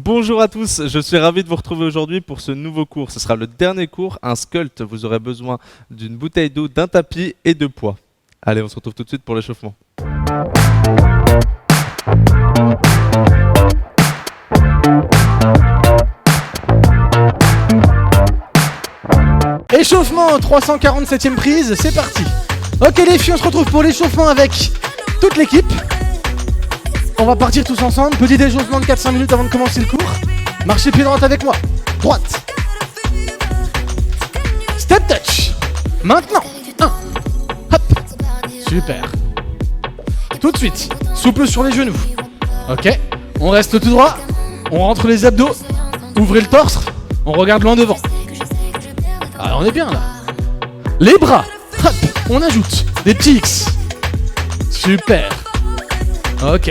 Bonjour à tous, je suis ravi de vous retrouver aujourd'hui pour ce nouveau cours. Ce sera le dernier cours, un sculpt. Vous aurez besoin d'une bouteille d'eau, d'un tapis et de poids. Allez, on se retrouve tout de suite pour l'échauffement. Échauffement, 347e prise, c'est parti. Ok les filles, on se retrouve pour l'échauffement avec toute l'équipe. On va partir tous ensemble, petit échauffement de 4-5 minutes avant de commencer le cours. Marchez pied droite avec moi, droite. Step touch. Maintenant, 1, hop, super. Tout de suite, souple sur les genoux. Ok, on reste tout droit, on rentre les abdos, ouvrez le torse, on regarde loin devant. Ah, on est bien là. Les bras, hop, on ajoute des petits X. Super. Ok.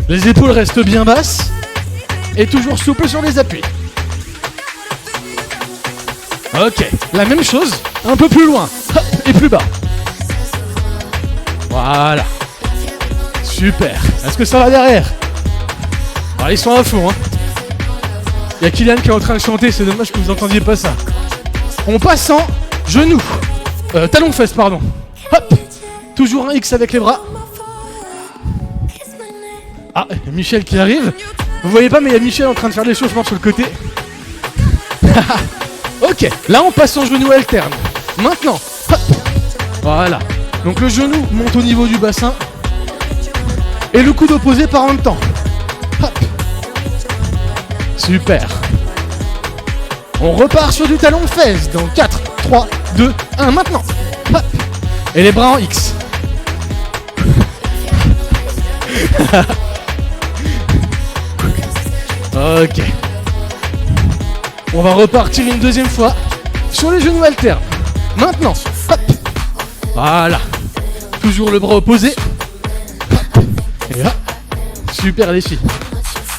Les épaules restent bien basses et toujours souple sur les appuis. Ok, la même chose, un peu plus loin, hop, et plus bas. Voilà. Super. Est-ce que ça va derrière? Ah, ils sont à fond, hein. Il y a Kylian qui est en train de chanter, c'est dommage que vous entendiez pas ça. On passe en genoux, talons-fesses, pardon. Hop, toujours un X avec les bras. Ah, Michel qui arrive. Vous voyez pas, mais il y a Michel en train de faire l'échauffement sur le côté. Ok, là on passe en genou alterne. Maintenant, hop, voilà. Donc le genou monte au niveau du bassin. Et le coude opposé part en même temps. Hop. Super. On repart sur du talon-fesse dans 4, 3, 2, 1, maintenant. Hop. Et les bras en X. Ok. On va repartir une deuxième fois sur les genoux alternes. Maintenant, hop. Voilà. Toujours le bras opposé. Hop. Et là. Super les filles.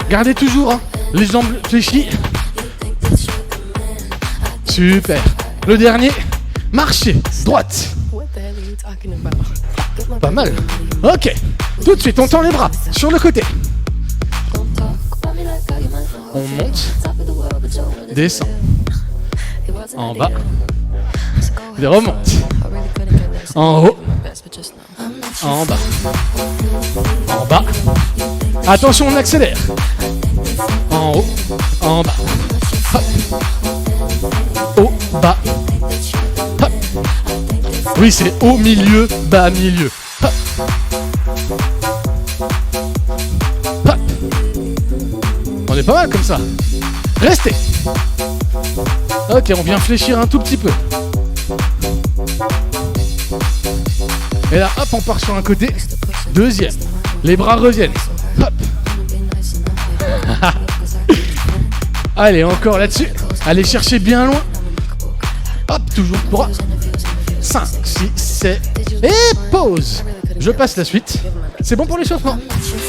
Gardez toujours hein, les jambes fléchies. Super. Le dernier. Marchez. Droite. Pas mal. Ok. Tout de suite, on tend les bras sur le côté. On monte, descend, en bas, et remonte, en haut, en bas, en bas. Attention, on accélère. En haut, en bas, hop, haut, bas, hop. Oui, c'est haut, milieu, bas, milieu. Hop. Hop. On est pas mal comme ça. Restez. Ok, on vient fléchir un tout petit peu. Et là, hop, on part sur un côté. Deuxième. Les bras reviennent. Hop. Allez, encore là-dessus. Allez chercher bien loin. Hop, toujours droit. 5, 6, 7. Et pause. Je passe la suite. C'est bon pour l'échauffement.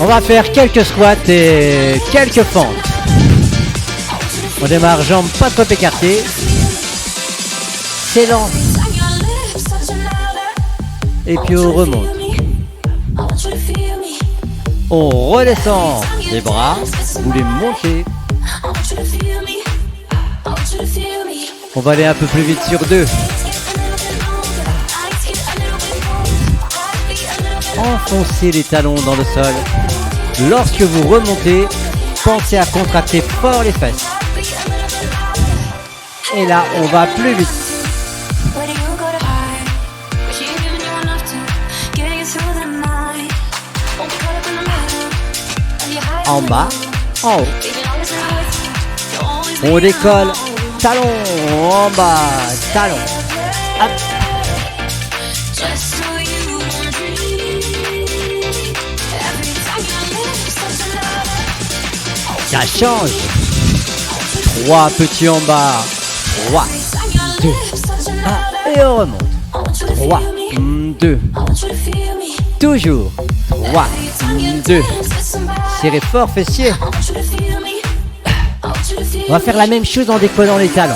On va faire quelques squats et quelques fentes. On démarre jambes pas trop écartées. C'est lent. Et puis on remonte. On redescend les bras. Vous les montez. On va aller un peu plus vite sur 2. Enfoncez les talons dans le sol. Lorsque vous remontez, pensez à contracter fort les fesses. Et là, on va plus vite. En bas, en haut. On décolle. Talon en bas, talon. Hop. Ça change. 3 petits en bas. 3, 2, 1 et on remonte. 3, 2. Toujours. 3, 2. Serrez fort fessiers. On va faire la même chose en décollant les talons.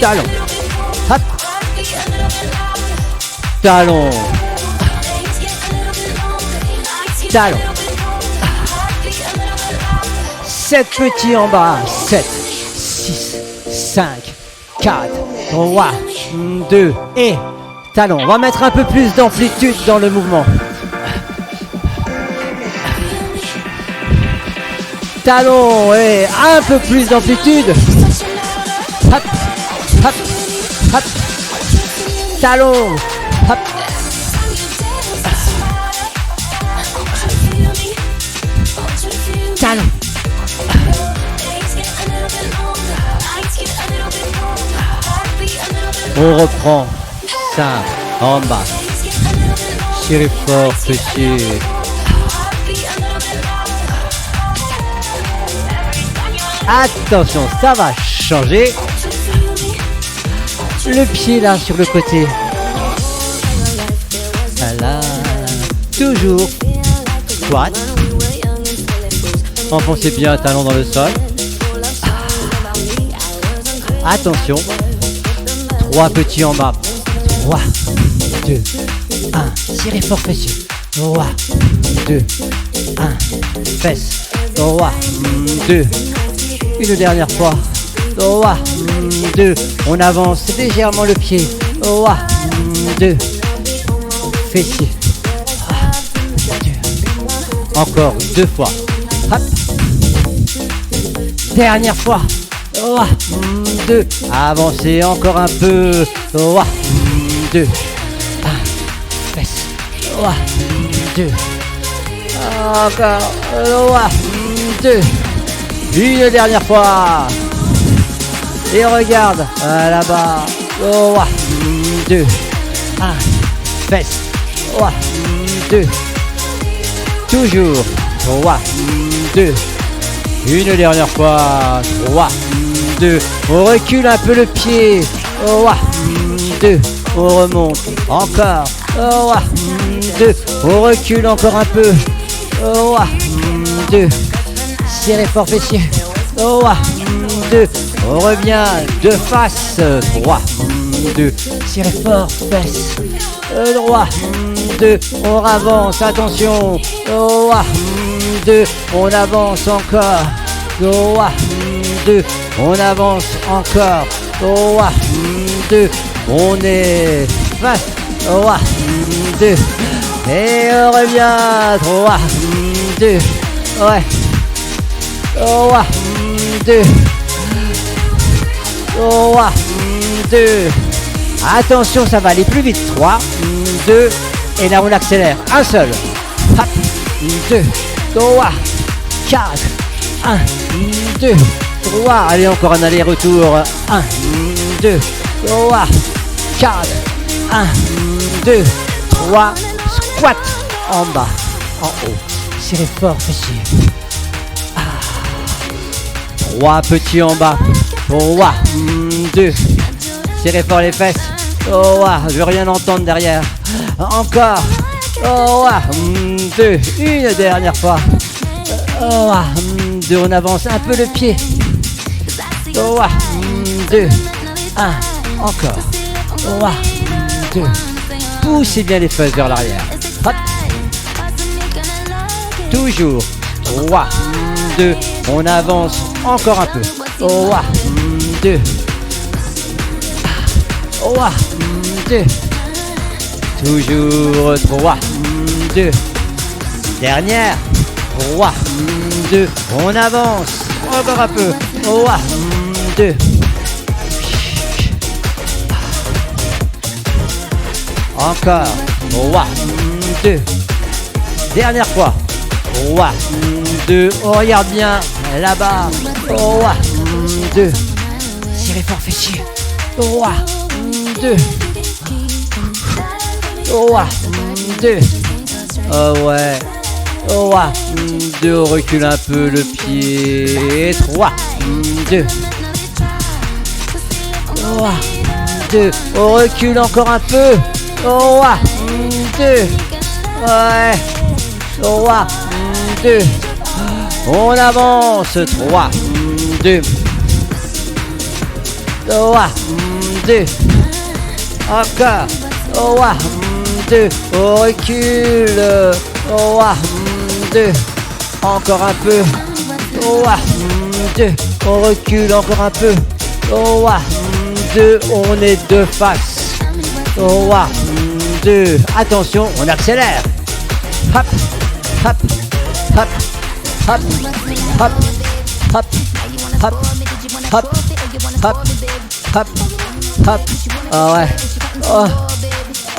Talon. Hop. Talon. Talon. 7 petits en bas. 7, 6, 5, 4, 3, 2 et talon. On va mettre un peu plus d'amplitude dans le mouvement. Talon et un peu plus d'amplitude. Hop, hop, hop. Talon. Hop. Talon. On reprend. 5 en bas. Tirez fort, petit. Attention, ça va changer. Le pied là sur le côté. Voilà. Toujours. Squat. Enfoncez bien un talon dans le sol. Attention. 3 petits en bas. 3, 2, 1. Tirez fort fessier. 3, 2, 1. Fesses. 3, 2. Une dernière fois. 3, 2. On avance légèrement le pied. 3, 2. Fessier. 2. Encore 2 fois. Hop. Dernière fois. 3, 2. Avancez encore un peu. 3, 2. 1. Fesse. 3, 2. Encore. 3, 2. Une dernière fois. Et regarde. Là-bas. 3, 2. 1. Fesse. 3, 2. Toujours. 3, 2. Une dernière fois. 3, 2. On recule un peu le pied. 3, 2. On remonte. Encore. 3, 2. On recule encore un peu. 3, 2. Serrez fort fessier. 3, 2. On revient de face. 3, 2. Serrez fort fesses. 3, 2. On avance. Attention. 3, 2. On avance encore. 3, 2. On avance encore. 3, 2. On est face. 3, 2. Et on revient. 3, 2. Ouais. 3, 2. 3, 2. Attention, ça va aller plus vite. 3, 2. Et là, on accélère. Un seul. Hop. 2, 3, 4. 1, 2, 3. Allez, encore un aller-retour. 1, 2, 3, 4. 1, 2, 3. Squat. En bas. En haut. Serrez fort, fessier. 3 petits en bas. 3, 2. Serrez fort les fesses. 3, je veux rien entendre derrière. Encore. 3, 2. Une dernière fois. 3, 2. On avance un peu le pied. 3, 2, 1. Encore. 3, 2. Poussez bien les fesses vers l'arrière. Hop. Toujours. 3, 2. On avance encore un peu. 3, 2. 3, 2. Toujours 3, 2. Dernière. 3, 2. On avance encore un peu. 3, 2. Encore. 3, 2. Dernière fois. 3, 2. On regarde bien là-bas. 3, 2. Tirez fort fessier. 3, 2. 3, 2. Oh ouais. 3, 2. On recule un peu le pied. 3, 2. 3, 2. On recule encore un peu. 3, 2. Ouais. 3, 2. On avance. 3, 2. 3, 2. Encore. 3, 2. On recule. 3, 2. Encore un peu. 3, 2, on recule encore un peu. 3, 2, on est de face. 3, 2, attention, on accélère. Hop, hop, hop, hop, hop, hop, hop, hop, hop, hop, hop. Ah ouais. Oh.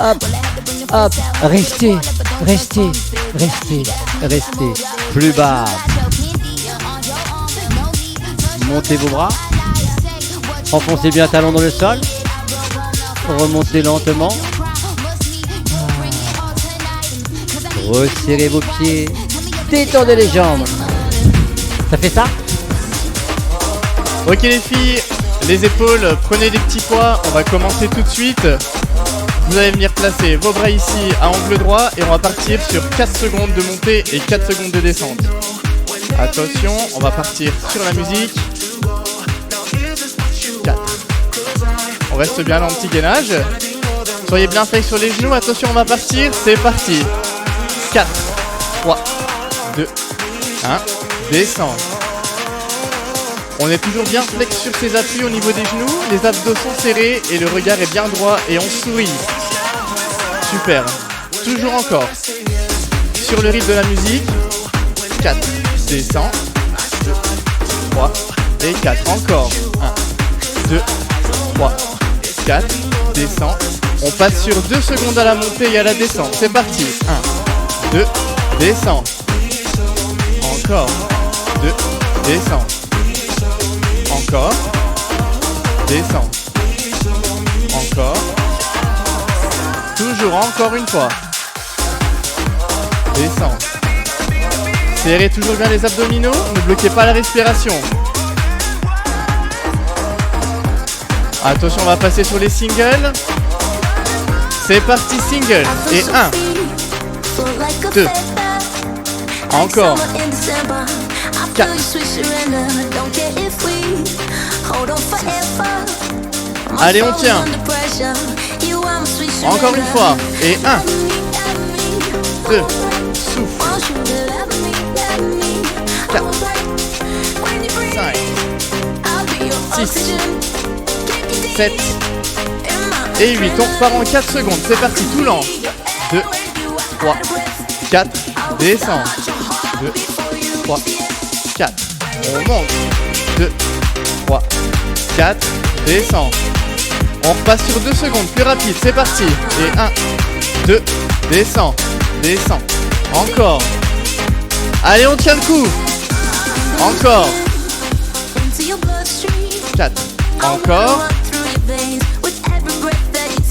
Hop, hop. Restez, restez, restez, restez. Plus bas. Montez vos bras. Enfoncez bien talon dans le sol. Remontez lentement. Resserrez vos pieds. Détendez les jambes. Ça fait ça? Ok les filles, les épaules, prenez des petits poids. On va commencer tout de suite. Vous allez venir placer vos bras ici à angle droit et on va partir sur 4 secondes de montée et 4 secondes de descente. Attention, on va partir sur la musique. 4. On reste bien dans le petit gainage. Soyez bien flex sur les genoux. Attention, on va partir. C'est parti. 4, 3, 2, 1. Descend. On est toujours bien flex sur ses appuis au niveau des genoux. Les abdos sont serrés et le regard est bien droit et on sourit. Super. Toujours encore. Sur le rythme de la musique. 4. Descend. 2, 3 et 4. Encore. 1, 2, 3, 4. Descend. On passe sur 2 secondes à la montée et à la descente. C'est parti. 1, 2, descend. Encore. 2, descend. Encore. Descend. Encore. Toujours, encore une fois. Descend. Serrez toujours bien les abdominaux. Ne bloquez pas la respiration. Attention, on va passer sur les singles. C'est parti, single. Et 1, 2. Encore. 4. Allez, on tient. Encore une fois. Et 1, 2. Souffle. 4. 5. 6. 7. Et 8. On repart en 4 secondes. C'est parti, tout lent. 2, 3, 4. Descend. 2, 3, 4. On monte. 2, 3, 4. Descend. On repasse sur 2 secondes. Plus rapide. C'est parti. Et 1, 2. Descend. Descend. Encore. Allez, on tient le coup. Encore. 4. Encore.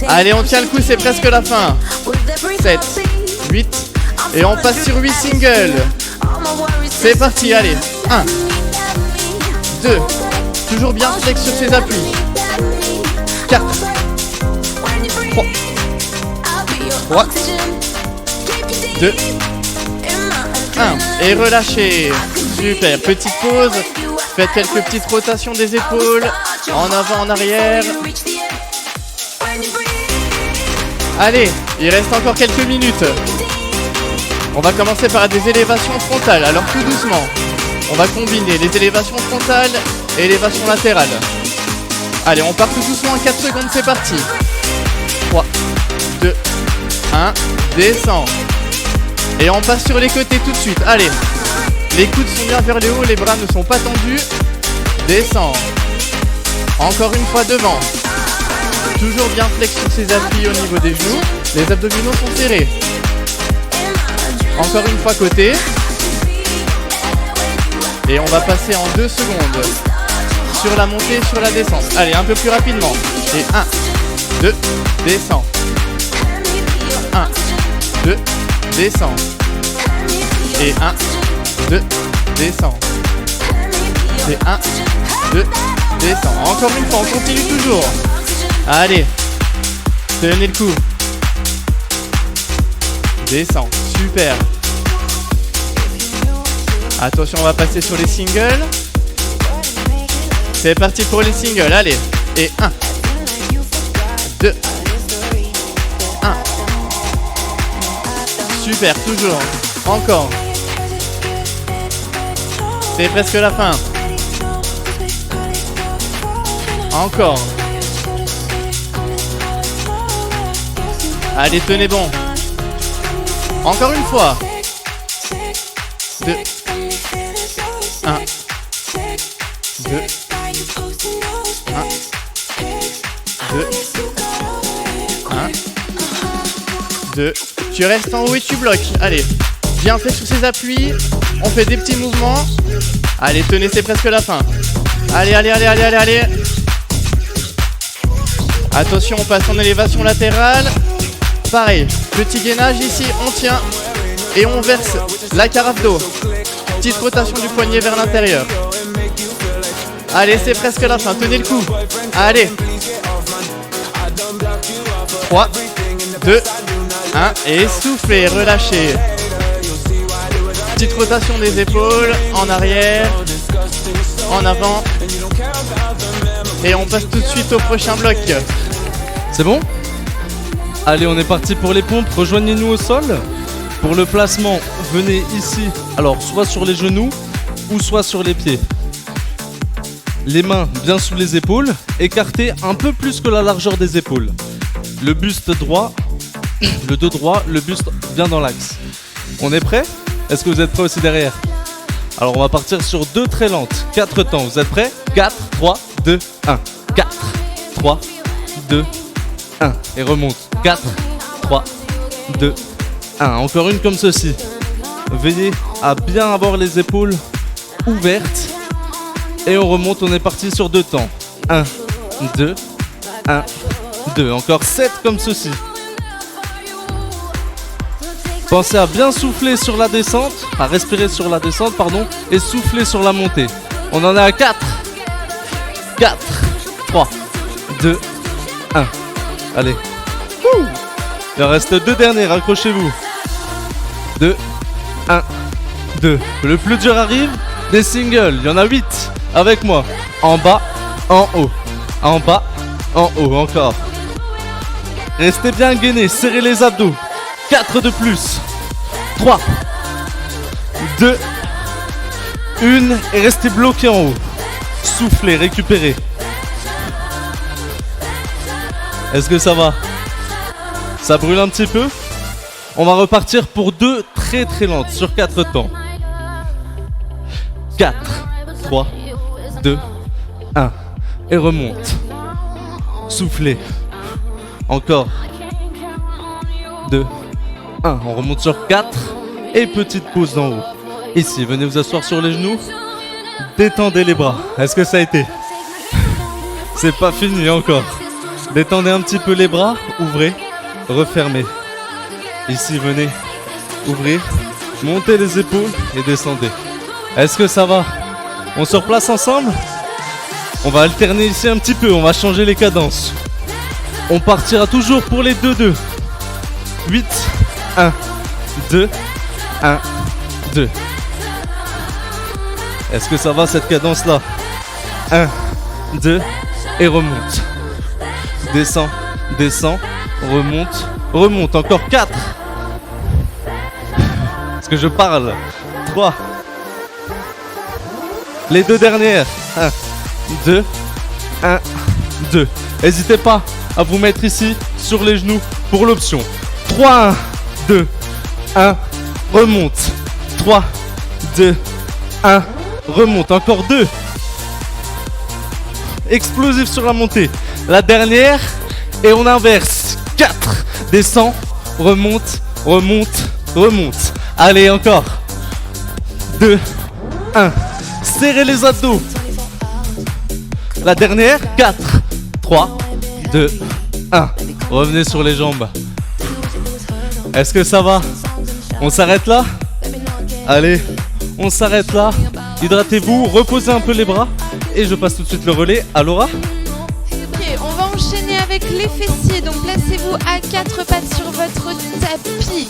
Allez, on tient le coup, c'est presque la fin. 7, 8. Et on passe sur 8 singles. C'est parti, allez. 1, 2. Toujours bien flex sur ses appuis. 4. 3. 3. 2. 1. Et relâchez. Super, petite pause. Faites quelques petites rotations des épaules. En avant, en arrière. Allez, il reste encore quelques minutes. On va commencer par des élévations frontales. Alors tout doucement, on va combiner les élévations frontales et élévations latérales. Allez, on part tout doucement en 4 secondes, c'est parti. 3, 2, 1, descend. Et on passe sur les côtés tout de suite. Allez, les coudes sont bien vers le haut, les bras ne sont pas tendus. Descend. Encore une fois devant. Toujours bien flex sur ses appuis au niveau des genoux. Les abdominaux sont serrés. Encore une fois côté. Et on va passer en 2 secondes sur la montée et sur la descente. Allez, un peu plus rapidement. Et 1, 2, descend. 1, 2, descend. Et 1, 2, descend. Et 1, 2, descend. Encore une fois, on continue toujours. Allez, tenez le coup. Descend, super. Attention, on va passer sur les singles. C'est parti pour les singles, allez. Et 1, 2, 1. Super, toujours. Encore. C'est presque la fin. Encore. Allez, tenez bon. Encore une fois. 2. 1. 2. 1. 2. 1. 2. Tu restes en haut et tu bloques. Allez. Bien fait sur ces appuis. On fait des petits mouvements. Allez, tenez, c'est presque la fin. Allez, allez, allez, allez, allez, allez. Attention, on passe en élévation latérale. Pareil, petit gainage ici, on tient et on verse la carafe d'eau. Petite rotation du poignet vers l'intérieur. Allez, c'est presque la fin, tenez le coup. Allez. 3, 2, 1 et soufflez, relâchez. Petite rotation des épaules, en arrière, en avant. Et on passe tout de suite au prochain bloc. C'est bon? Allez, on est parti pour les pompes. Rejoignez-nous au sol. Pour le placement, venez ici. Alors, soit sur les genoux ou soit sur les pieds. Les mains bien sous les épaules. Écartez un peu plus que la largeur des épaules. Le buste droit, le dos droit, le buste bien dans l'axe. On est prêt? Est-ce que vous êtes prêts aussi derrière? Alors, on va partir sur 2 très lentes. 4 temps. Vous êtes prêts? 4, 3, 2, 1. 4, 3, 2, 1. Et remonte. 4, 3, 2, 1. Encore une comme ceci. Veillez à bien avoir les épaules ouvertes. Et on remonte, on est parti sur 2 temps. 1, 2, 1, 2. Encore 7 comme ceci. Pensez à bien souffler sur la descente, à respirer sur la descente, pardon, et souffler sur la montée. On en est à 4. 4, 3, 2, 1. Allez. Il en reste 2 derniers, raccrochez-vous. 2, 1, 2. Le plus dur arrive, des singles. Il y en a 8 avec moi. En bas, en haut. En bas, en haut, encore. Restez bien gainés, serrez les abdos. 4 de plus. 3, 2, 1 et restez bloqués en haut. Soufflez, récupérez. Est-ce que ça va? Ça brûle un petit peu? On va repartir pour 2 très très lentes sur 4 temps. 4, 3, 2, 1 et remonte. Soufflez. Encore. 2, 1. On remonte sur 4 et petite pause d'en haut. Ici, venez vous asseoir sur les genoux. Détendez les bras. Est-ce que ça a été? C'est pas fini encore. Détendez un petit peu les bras. Ouvrez. Refermez. Ici, venez. Ouvrir. Montez les épaules et descendez. Est-ce que ça va? On se replace ensemble? On va alterner ici un petit peu. On va changer les cadences. On partira toujours pour les 2-2. 8, 1, 2, 1, 2. Est-ce que ça va cette cadence-là? 1, 2 et remonte. Descend, descend, remonte, remonte. Encore 4. Est-ce que je parle? 3. Les 2 dernières. 1, 2, 1, 2. N'hésitez pas à vous mettre ici sur les genoux pour l'option. 3, 1, 2, 1, remonte. 3, 2, 1, remonte. Encore 2. Explosif sur la montée. La dernière. Et on inverse. 4. Descend, remonte, remonte, remonte. Allez, encore. 2, 1. Serrez les abdos. La dernière. 4, 3, 2, 1. Revenez sur les jambes. Est-ce que ça va? On s'arrête là? Allez, on s'arrête là. Hydratez-vous, reposez un peu les bras. Et je passe tout de suite le relais à Laura. Ok, on va enchaîner avec les fessiers. Donc placez-vous à 4 pattes sur votre tapis.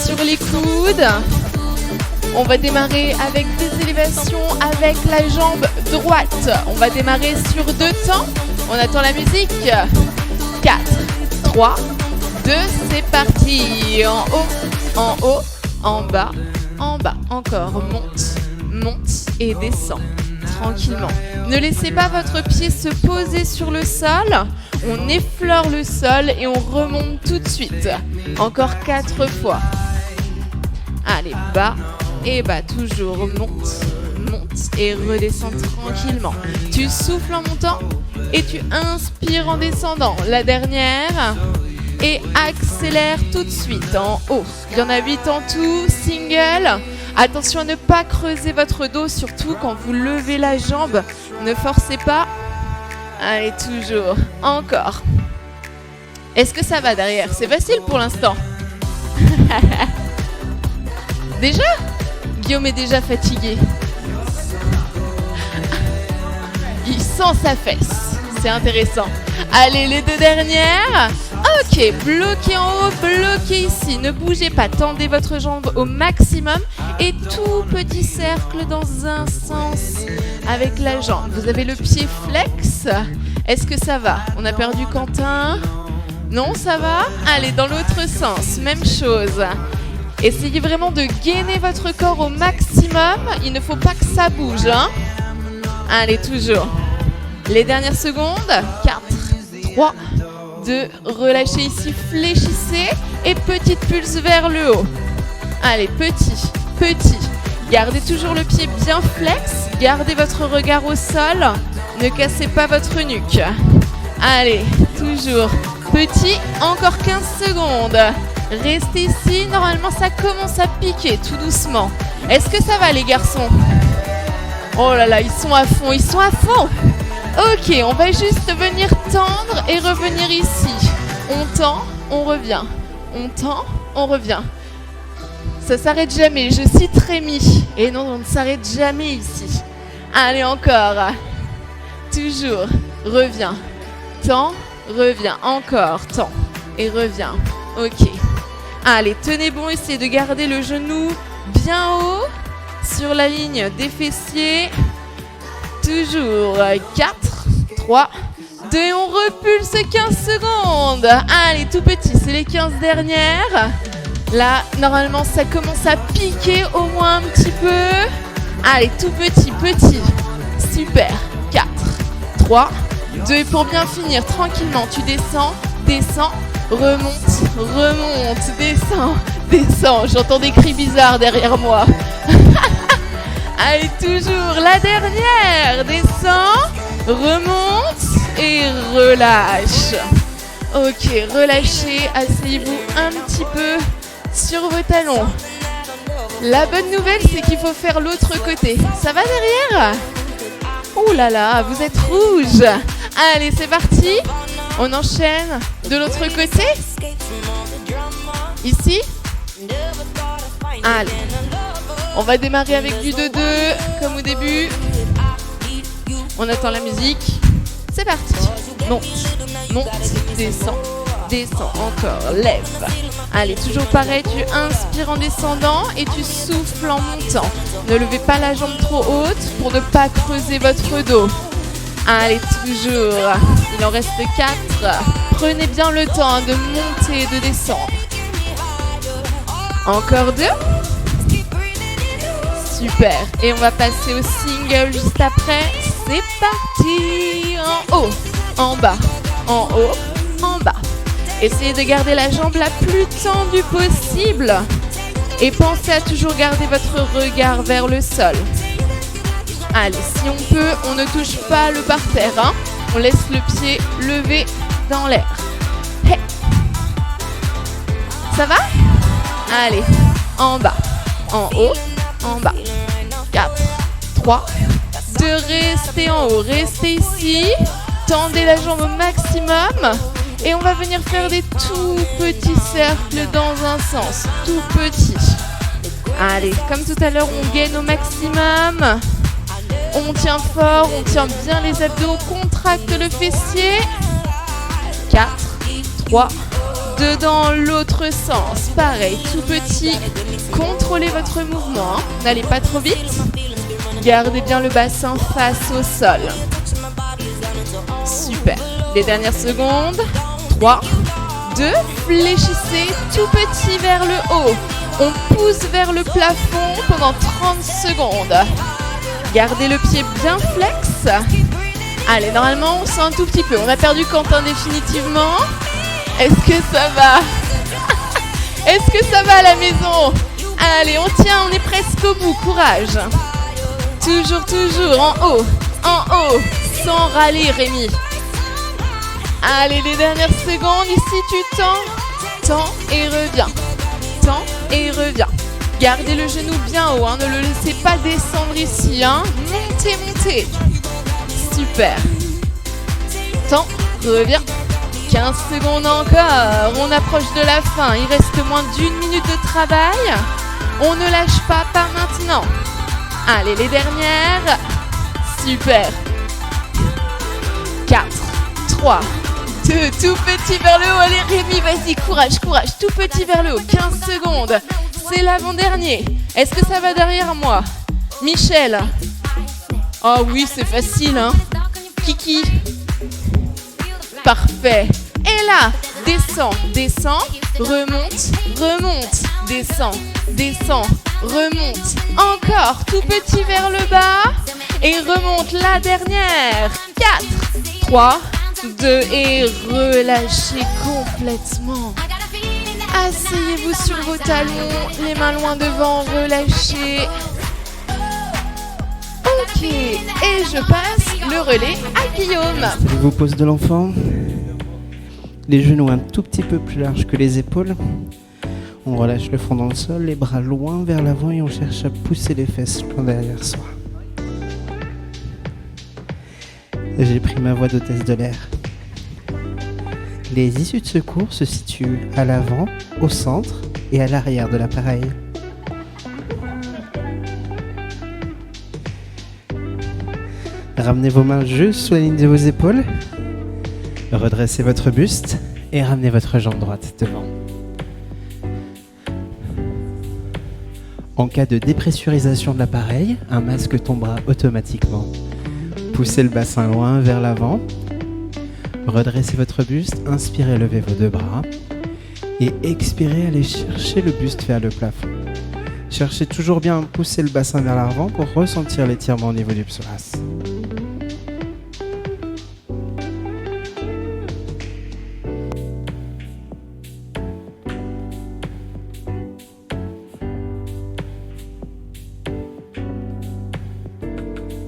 Sur les coudes. On va démarrer avec des élévations avec la jambe droite. On va démarrer sur 2 temps. On attend la musique. 4, 3, 2, c'est parti. En haut, en haut, en bas, en bas. Encore, monte, monte et descend tranquillement. Ne laissez pas votre pied se poser sur le sol. On effleure le sol et on remonte tout de suite. Encore 4 fois. Allez, bas et bas. Toujours monte, monte et redescends tranquillement. Tu souffles en montant et tu inspires en descendant. La dernière. Et accélère tout de suite en haut. Il y en a 8 en tout, single. Attention à ne pas creuser votre dos, surtout quand vous levez la jambe. Ne forcez pas. Allez, toujours. Encore. Est-ce que ça va derrière? C'est facile pour l'instant. Déjà? Guillaume est déjà fatigué. Il sent sa fesse. C'est intéressant. Allez, les 2 dernières. Ok, bloquez en haut, bloquez ici. Ne bougez pas, tendez votre jambe au maximum. Et tout petit cercle dans un sens avec la jambe. Vous avez le pied flex. Est-ce que ça va? On a perdu Quentin. Non, ça va? Allez, dans l'autre sens, même chose. Essayez vraiment de gainer votre corps au maximum. Il ne faut pas que ça bouge, hein? Allez, toujours. Les dernières secondes. 4, 3, 2, relâchez ici, fléchissez. Et petite pulse vers le haut. Allez, petit, petit. Gardez toujours le pied bien flex. Gardez votre regard au sol. Ne cassez pas votre nuque. Allez, toujours petit. Encore 15 secondes. Restez ici. Normalement, ça commence à piquer tout doucement. Est-ce que ça va, les garçons? Oh là là, ils sont à fond, ils sont à fond. Ok, on va juste venir tendre et revenir ici. On tend, on revient. On tend, on revient. Ça s'arrête jamais, je cite Rémi. Et non, on ne s'arrête jamais ici. Allez, encore. Toujours, reviens. Tend, reviens. Encore, tend et reviens. Ok. Allez, tenez bon, essayez de garder le genou bien haut sur la ligne des fessiers. Toujours 4, 3, 2 et on repulse 15 secondes. Allez, tout petit, c'est les 15 dernières. Là, normalement, ça commence à piquer au moins un petit peu. Allez, tout petit, petit. Super. 4, 3, 2 et pour bien finir, tranquillement, tu descends, descends, remonte, remonte, descends, descends. J'entends des cris bizarres derrière moi. Allez, toujours la dernière. Descends, remonte et relâche. Ok, relâchez, asseyez-vous un petit peu sur vos talons. La bonne nouvelle, c'est qu'il faut faire l'autre côté. Ça va derrière? Ouh là là, vous êtes rouge. Allez, c'est parti. On enchaîne de l'autre côté. Ici. Allez. On va démarrer avec du 2-2, comme au début. On attend la musique. C'est parti. Monte, monte, descend, descend, encore, lève. Allez, toujours pareil, tu inspires en descendant et tu souffles en montant. Ne levez pas la jambe trop haute pour ne pas creuser votre dos. Allez, toujours. Il en reste 4. Prenez bien le temps de monter et de descendre. Encore 2. Super. Et on va passer au single juste après. C'est parti. En haut, en bas, en haut, en bas. Essayez de garder la jambe la plus tendue possible. Et pensez à toujours garder votre regard vers le sol. Allez, si on peut, on ne touche pas le parterre. Hein. On laisse le pied levé dans l'air. Hey. Ça va? Allez, en bas, en haut, en bas. 4, 3, 2, restez en haut, restez ici. Tendez la jambe au maximum. Et on va venir faire des tout petits cercles dans un sens. Tout petit. Allez, comme tout à l'heure, on gaine au maximum. On tient fort, on tient bien les abdos, on contracte le fessier. 4, 3, 2 dans l'autre sens. Pareil, tout petit. Contrôlez votre mouvement. Hein. N'allez pas trop vite. Gardez bien le bassin face au sol. Super. Les dernières secondes. 3, 2, fléchissez tout petit vers le haut. On pousse vers le plafond pendant 30 secondes. Gardez le pied bien flex. Allez, normalement, on sent un tout petit peu. On a perdu Quentin définitivement. Est-ce que ça va? Est-ce que ça va à la maison? Allez, on tient, on est presque au bout. Courage. Toujours, toujours, en haut, sans râler, Rémi. Allez, les dernières secondes, ici tu tends et reviens. Tends et reviens. Gardez le genou bien haut, hein, ne le laissez pas descendre ici. Hein. Montez, montez. Super. Tends, reviens. 15 secondes encore, on approche de la fin. Il reste moins d'1 minute de travail. On ne lâche pas maintenant. Allez, les dernières. Super. 4, 3, 2, tout petit vers le haut. Allez, Rémi, vas-y, courage, courage. Tout petit vers le haut. 15 secondes. C'est l'avant-dernier. Est-ce que ça va derrière moi? Michel. Oh oui, c'est facile, hein. Kiki. Parfait. Et là, descends, descends, remonte, remonte, descends, descends, remonte. Encore, tout petit vers le bas. Et remonte la dernière. 4, 3, 2 et relâchez complètement. Asseyez-vous sur vos talons, les mains loin devant, relâchez. Ok, et je passe le relais à Guillaume. Vous pose de l'enfant. Les genoux un tout petit peu plus larges que les épaules. On relâche le front dans le sol, les bras loin vers l'avant et on cherche à pousser les fesses loin derrière soi. J'ai pris ma voie d'hôtesse de l'air. Les issues de secours se situent à l'avant, au centre et à l'arrière de l'appareil. Ramenez vos mains juste sous la ligne de vos épaules. Redressez votre buste et ramenez votre jambe droite devant. En cas de dépressurisation de l'appareil, un masque tombera automatiquement. Poussez le bassin loin vers l'avant. Redressez votre buste, inspirez, levez vos deux bras. Et expirez, allez chercher le buste vers le plafond. Cherchez toujours bien à pousser le bassin vers l'avant pour ressentir l'étirement au niveau du psoas.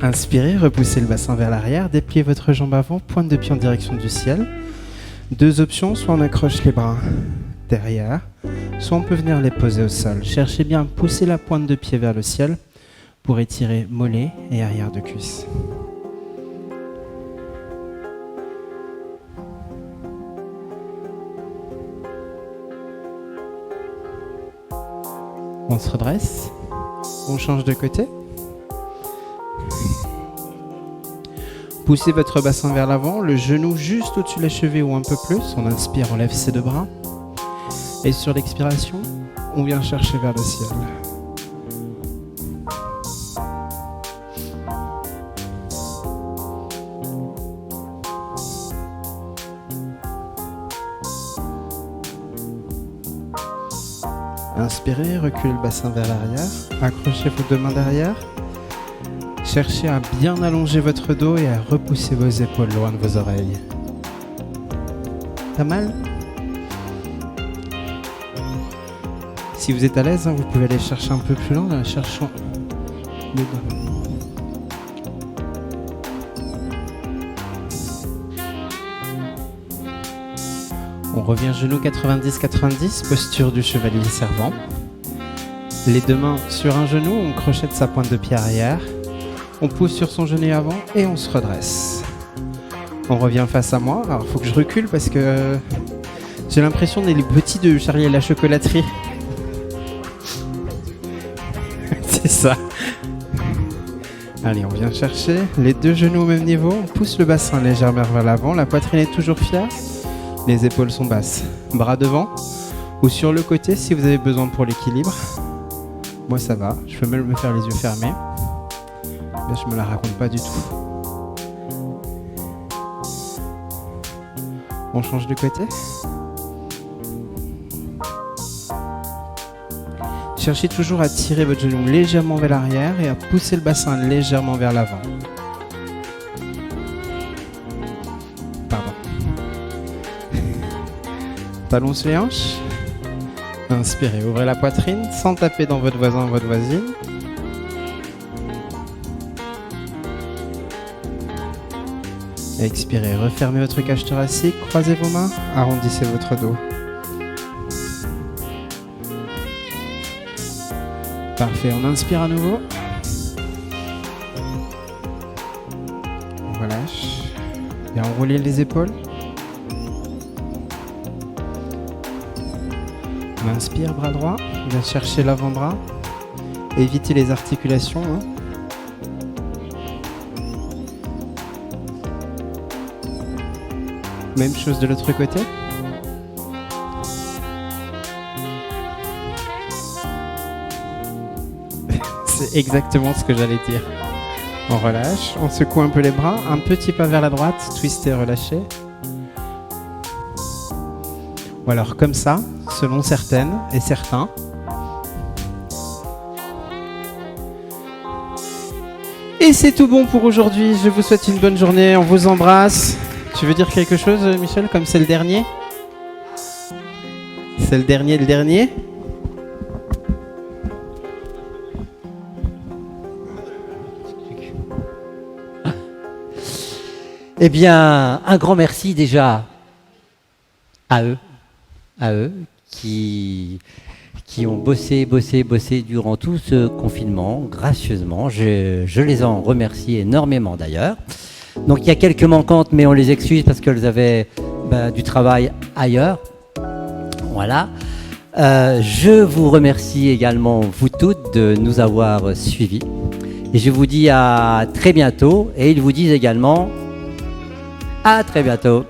Inspirez, repoussez le bassin vers l'arrière, dépliez votre jambe avant, pointe de pied en direction du ciel. Deux options, soit on accroche les bras derrière, soit on peut venir les poser au sol. Cherchez bien à pousser la pointe de pied vers le ciel pour étirer mollet et arrière de cuisse. On se redresse, on change de côté. Poussez votre bassin vers l'avant, le genou juste au-dessus de la cheville ou un peu plus. On inspire, on lève ses deux bras. Et sur l'expiration, on vient chercher vers le ciel. Inspirez, reculez le bassin vers l'arrière. Accrochez vos deux mains derrière. Cherchez à bien allonger votre dos et à repousser vos épaules loin de vos oreilles. Pas mal? Si vous êtes à l'aise, vous pouvez aller chercher un peu plus loin, cherchant le dos. On revient genou 90-90, posture du chevalier servant. Les deux mains sur un genou, on crochette sa pointe de pied arrière. On pousse sur son genou avant et on se redresse. On revient face à moi. Alors il faut que je recule parce que j'ai l'impression d'être les petits de Charlie et la chocolaterie. C'est ça. Allez, on vient chercher les deux genoux au même niveau. On pousse le bassin légèrement vers l'avant. La poitrine est toujours fière. Les épaules sont basses. Bras devant ou sur le côté si vous avez besoin pour l'équilibre. Moi ça va. Je peux même me faire les yeux fermés. Là, je me la raconte pas du tout. On change de côté. Cherchez toujours à tirer votre genou légèrement vers l'arrière et à pousser le bassin légèrement vers l'avant. Pardon. Talons sur les hanches. Inspirez, ouvrez la poitrine sans taper dans votre voisin ou votre voisine. Expirez, refermez votre cage thoracique, croisez vos mains, arrondissez votre dos. Parfait, on inspire à nouveau. On relâche. Et enroulez les épaules. On inspire, bras droit. On va chercher l'avant-bras. Évitez les articulations. Même chose de l'autre côté. C'est exactement ce que j'allais dire. On relâche, on secoue un peu les bras, un petit pas vers la droite, twistez, relâchez. Ou alors comme ça, selon certaines et certains. Et c'est tout bon pour aujourd'hui. Je vous souhaite une bonne journée, on vous embrasse. Tu veux dire quelque chose, Michel, comme c'est le dernier? C'est le dernier? Eh bien, un grand merci déjà à eux qui ont bossé durant tout ce confinement, gracieusement. Je les en remercie énormément d'ailleurs. Donc il y a quelques manquantes, mais on les excuse parce qu'elles avaient du travail ailleurs. Voilà. Je vous remercie également, vous toutes, de nous avoir suivis. Et je vous dis à très bientôt. Et ils vous disent également à très bientôt.